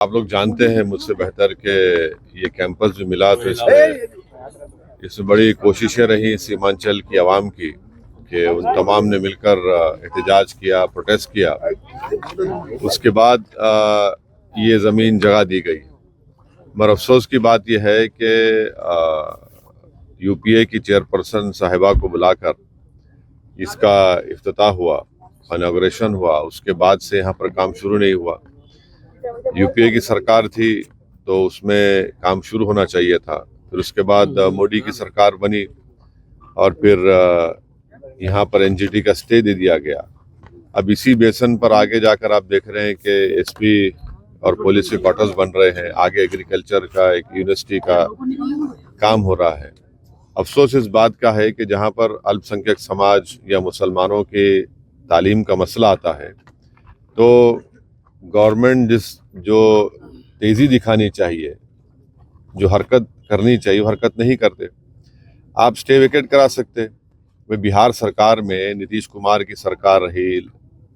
आप लोग जानते हैं मुझसे बेहतर कि ये कैंपस जो मिला तो इसमें बड़ी कोशिशें रही सीमांचल की आवाम की कि उन तमाम ने मिलकर एहतजाज किया, प्रोटेस्ट किया। उसके बाद ये ज़मीन जगह दी गई। मगर अफसोस की बात यह है कि यूपीए की चेयरपर्सन साहिबा को बुलाकर इसका इफ्तिताह हुआ, इनॉग्रेशन हुआ, उसके बाद से यहाँ पर काम शुरू नहीं हुआ। यूपीए की सरकार थी तो उसमें काम शुरू होना चाहिए था। फिर उसके बाद मोदी की सरकार बनी और फिर यहाँ पर एनजीटी का स्टे दे दिया गया। अब इसी बेसन पर आगे जाकर आप देख रहे हैं कि एसपी और पुलिस के क्वार्टर्स बन रहे हैं। आगे एग्रीकल्चर का एक यूनिवर्सिटी का काम हो रहा है। अफसोस इस बात का है कि जहाँ पर अल्पसंख्यक समाज या मुसलमानों के तालीम का मसला आता है तो गवर्नमेंट जो तेज़ी दिखानी चाहिए, जो हरकत करनी चाहिए, वो हरकत नहीं करते। आप स्टे वेकेट करा सकते। वे बिहार सरकार में नीतीश कुमार की सरकार रही,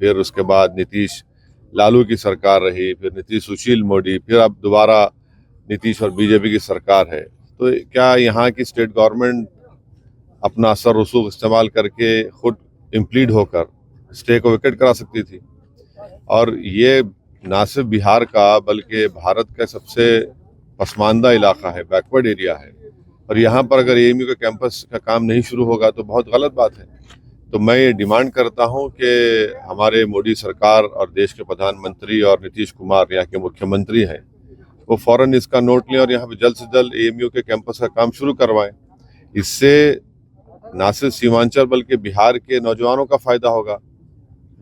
फिर उसके बाद नीतीश लालू की सरकार रही, फिर नीतीश सुशील मोदी, फिर अब दोबारा नीतीश और बीजेपी की सरकार है। तो क्या यहाँ की स्टेट गवर्नमेंट अपना असर रसूख इस्तेमाल करके खुद इम्प्लीड होकर स्टे को वेकेट करा सकती थी? और ये ना सिर्फ बिहार का बल्कि भारत का सबसे पसमानदा इलाका है, बैकवर्ड एरिया है। और यहाँ पर अगर एएमयू के कैंपस का काम नहीं शुरू होगा तो बहुत गलत बात है। तो मैं ये डिमांड करता हूँ कि हमारे मोदी सरकार और देश के प्रधानमंत्री और नीतीश कुमार यहाँ के मुख्यमंत्री हैं, वो फौरन इसका नोट लें और यहाँ पे जल्द से जल्द एएमयू के कैंपस का काम शुरू करवाएं। इससे न सिर्फ सीमांचल बल्कि बिहार के नौजवानों का फायदा होगा,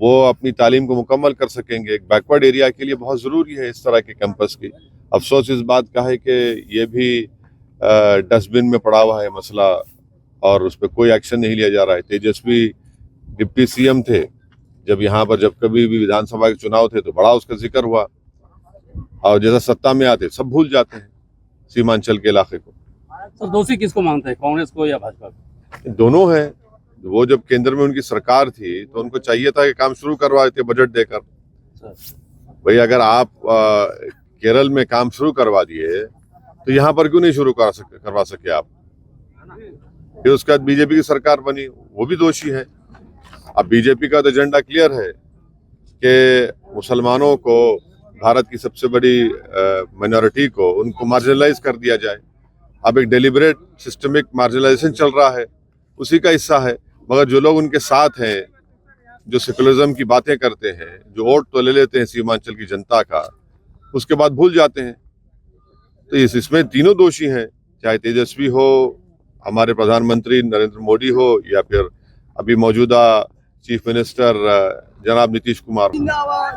वो अपनी तालीम को मुकम्मल कर सकेंगे। एक बैकवर्ड एरिया के लिए बहुत ज़रूरी है इस तरह के कैंपस की। अफसोस इस बात का है कि ये भी डस्टबिन में पड़ा हुआ है मसला और उस पर कोई एक्शन नहीं लिया जा रहा है। तेजस्वी डिप्टी सीएम थे, जब यहाँ पर जब कभी भी विधानसभा के चुनाव थे तो बड़ा उसका जिक्र हुआ, और जैसा सत्ता में आते सब भूल जाते हैं सीमांचल के इलाके को। तो दोषी किसको मानते हैं, कांग्रेस को या भाजपा को? दोनों हैं। वो जब केंद्र में उनकी सरकार थी तो उनको चाहिए था कि काम शुरू करवा देते बजट देकर। भाई अगर आप केरल में काम शुरू करवा दिए तो यहाँ पर क्यों नहीं शुरू करवा सके आप? फिर उसके बाद बीजेपी की सरकार बनी, वो भी दोषी है। अब बीजेपी का तो एजेंडा क्लियर है कि मुसलमानों को, भारत की सबसे बड़ी माइनॉरिटी को, उनको मार्जिनलाइज कर दिया जाए। अब एक डेलिबरेट सिस्टमिक मार्जिनलाइजेशन चल रहा है, उसी का हिस्सा है। मगर जो लोग उनके साथ हैं, जो सेकुलरिज्म की बातें करते हैं, जो वोट तो ले लेते हैं सीमांचल की जनता का, उसके बाद भूल जाते हैं। तो इसमें तीनों दोषी हैं, चाहे तेजस्वी हो, हमारे प्रधानमंत्री नरेंद्र मोदी हो, या फिर अभी मौजूदा चीफ मिनिस्टर जनाब नीतीश कुमार। जिंदाबाद